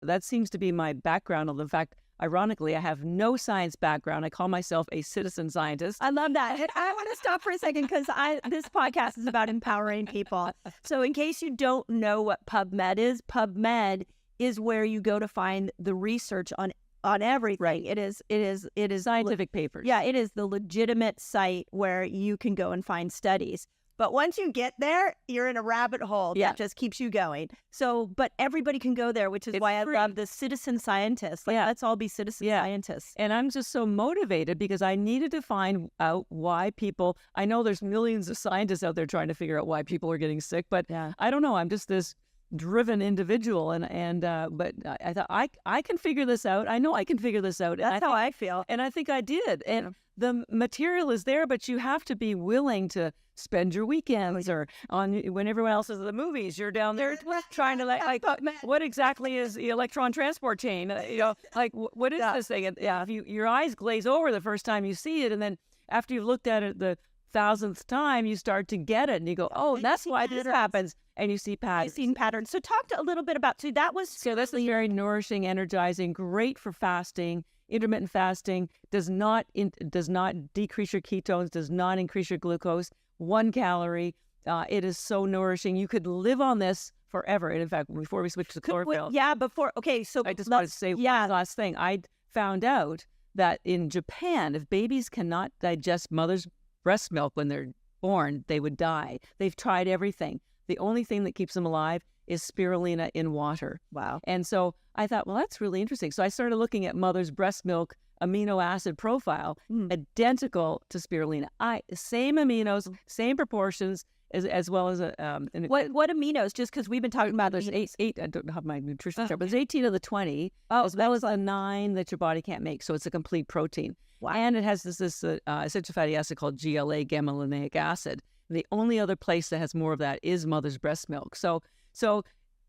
that seems to be my background. In fact, ironically, I have no science background. I call myself a citizen scientist. I love that. And I want to stop for a second because this podcast is about empowering people. So in case you don't know what PubMed is where you go to find the research on everything. Right. It is Scientific papers. Yeah, it is the legitimate site where you can go and find studies. But once you get there, you're in a rabbit hole that just keeps you going. So, but everybody can go there, which is why free. I love the citizen scientists. Like, let's all be citizen scientists. And I'm just so motivated because I needed to find out why people, I know there's millions of scientists out there trying to figure out why people are getting sick, but I don't know. I'm just this driven individual. But I thought I can figure this out. I know I can figure this out. That's how I feel. And I think I did. And the material is there, but you have to be willing to spend your weekends or when everyone else is at the movies, you're down there trying to like what exactly is the electron transport chain? What is this thing? And if your eyes glaze over the first time you see it, and then after you've looked at it the 1,000th time, you start to get it, and you go, "Oh, that's why this happens." And you see patterns. You've seen patterns. So talk to a little bit about this is very nourishing, energizing, great for fasting. Intermittent fasting does not decrease your ketones, does not increase your glucose. 1 calorie. It is so nourishing. You could live on this forever. And in fact, before we switch to chlorophyll, so I just want to say one last thing. I found out that in Japan, if babies cannot digest mother's breast milk when they're born, they would die. They've tried everything. The only thing that keeps them alive is spirulina in water. Wow. And so I thought, well, that's really interesting. So I started looking at mother's breast milk amino acid profile, identical to spirulina. Same aminos, same proportions, as well as what aminos? Just because we've been talking about there's eight. I don't have my nutrition chart, but there's 18 of the 20. As well as a 9 that your body can't make. So it's a complete protein. Wow. And it has this essential fatty acid called GLA, gamma-linolenic acid. And the only other place that has more of that is mother's breast milk. So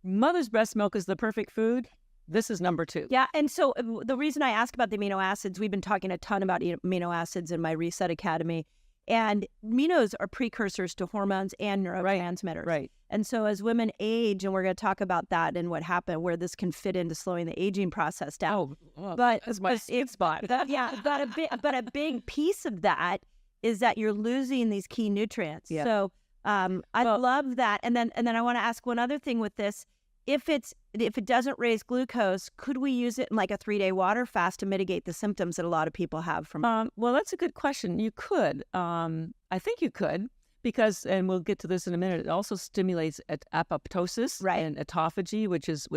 mother's breast milk is the perfect food. This is number 2. Yeah, and so the reason I ask about the amino acids, we've been talking a ton about amino acids in my Reset Academy, and aminos are precursors to hormones and neurotransmitters. Right. And so as women age, and we're going to talk about that and what happened, where this can fit into slowing the aging process down. But that's my spot. But a big piece of that is that you're losing these key nutrients. Yeah. So I love that. And then I want to ask one other thing with this. If it doesn't raise glucose, could we use it in like a 3-day water fast to mitigate the symptoms that a lot of people have from? Well, that's a good question. You could. I think you could because, and we'll get to this in a minute. It also stimulates apoptosis and autophagy, which is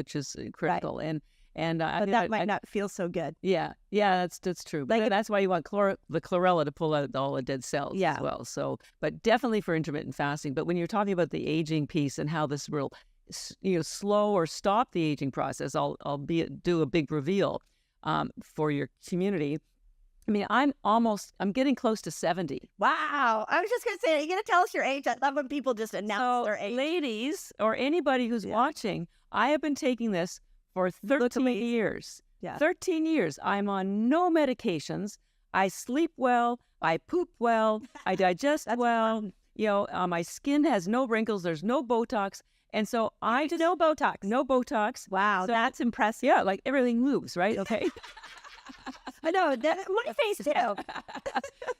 critical. Right. But that might not feel so good. Yeah, that's true. But that's why you want the chlorella to pull out all the dead cells as well. So, but definitely for intermittent fasting. But when you're talking about the aging piece and how this will slow or stop the aging process, I'll do a big reveal for your community. I mean, I'm getting close to 70. Wow. I was just going to say, are you going to tell us your age? I love when people just announce their age. Ladies, or anybody who's watching, I have been taking this for 13 years. Yeah. 13 years. I'm on no medications. I sleep well. I poop well. I digest well. My skin has no wrinkles. There's no Botox. And so no Botox. No Botox. Wow, so that's impressive. Yeah, like everything moves, right? Okay. I know, my face too.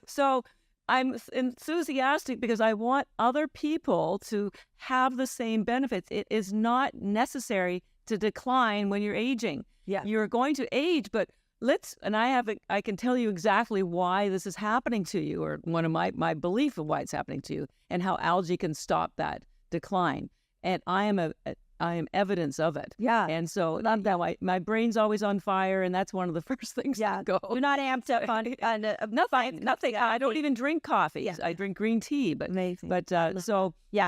So I'm enthusiastic because I want other people to have the same benefits. It is not necessary to decline when you're aging. Yeah. You're going to age, but I can tell you exactly why this is happening to you, or one of my belief of why it's happening to you, and how algae can stop that decline. And I am evidence of it. Yeah. And so my brain's always on fire, and that's one of the first things to go. You're not amped up on nothing. I don't even drink coffee. Yeah. I drink green tea. But amazing. But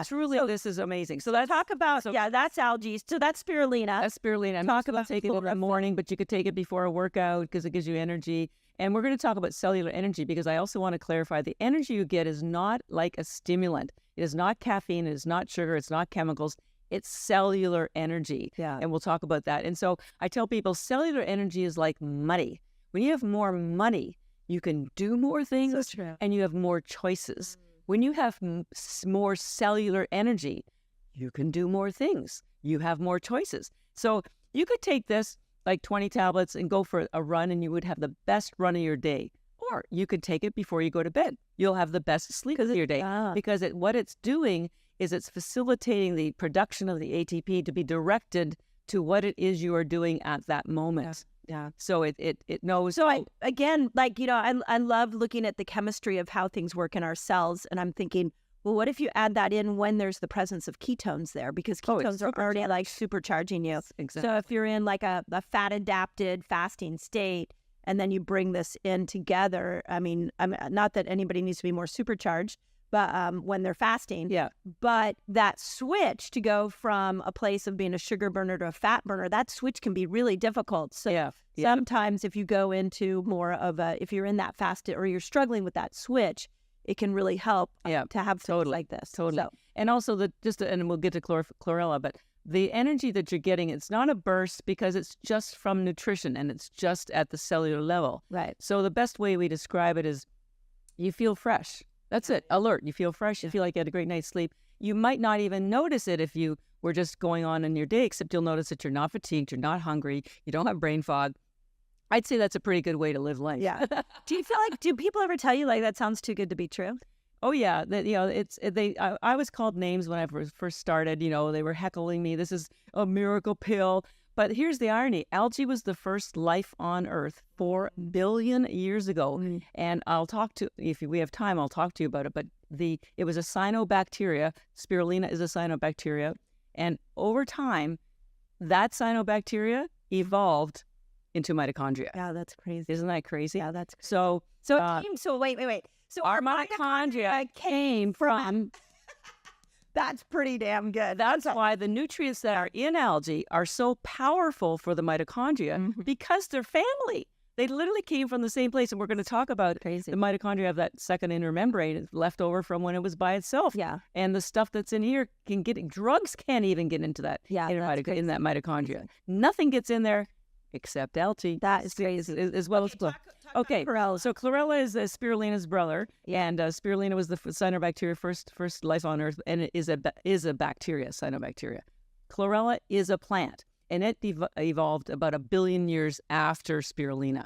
truly, this is amazing. So that's that's algae. So that's spirulina. That's spirulina. Talk about taking it in the morning, but you could take it before a workout because it gives you energy. And we're going to talk about cellular energy because I also want to clarify the energy you get is not like a stimulant. It is not caffeine. It is not sugar. It's not chemicals. It's cellular energy. Yeah. And we'll talk about that. And so I tell people cellular energy is like money. When you have more money, you can do more things and you have more choices. When you have more cellular energy, you can do more things. You have more choices. So You could take this, like 20 tablets, and go for a run, and you would have the best run of your day. Or you could take it before you go to bed. You'll have the best sleep of your day. Because what it's doing is it's facilitating the production of the ATP to be directed to what it is you are doing at that moment. Yeah. So it knows. So I love looking at the chemistry of how things work in our cells, and I'm thinking, well, what if you add that in when there's the presence of ketones there? Because ketones are already like supercharging you. Exactly. So if you're in like a fat adapted fasting state, and then you bring this in together, I mean, not that anybody needs to be more supercharged, but when they're fasting. Yeah. But that switch to go from a place of being a sugar burner to a fat burner, that switch can be really difficult. So sometimes if you go into more of if you're in that fast or you're struggling with that switch, it can really help to have things like this. Totally. So, and also and we'll get to chlorella, but the energy that you're getting, it's not a burst because it's just from nutrition and it's just at the cellular level. Right. So the best way we describe it is you feel fresh. That's it. Alert. You feel fresh. You feel like you had a great night's sleep. You might not even notice it if you were just going on in your day, except you'll notice that you're not fatigued, you're not hungry, you don't have brain fog. I'd say that's a pretty good way to live life. Yeah. Do people ever tell you like that sounds too good to be true? Oh yeah, I was called names when I first started. They were heckling me. This is a miracle pill. But here's the irony: algae was the first life on Earth 4 billion years ago. And if we have time, I'll talk to you about it. But it was a cyanobacteria. Spirulina is a cyanobacteria, and over time, that cyanobacteria evolved into mitochondria. Yeah, that's crazy. Isn't that crazy? Yeah, that's crazy. So wait. So our mitochondria came from. That's pretty damn good. That's why the nutrients that are in algae are so powerful for the mitochondria because they're family. They literally came from the same place, and we're going to talk about the mitochondria have that second inner membrane left over from when it was by itself. Yeah, and the stuff that's in here drugs can't even get into that. Yeah, in that mitochondria, nothing gets in there except algae. That is crazy. As well as okay. Chlorella. So chlorella is spirulina's brother, and spirulina was the cyanobacteria first life on Earth, and it is a bacteria, cyanobacteria. Chlorella is a plant, and it evolved about 1 billion years after spirulina.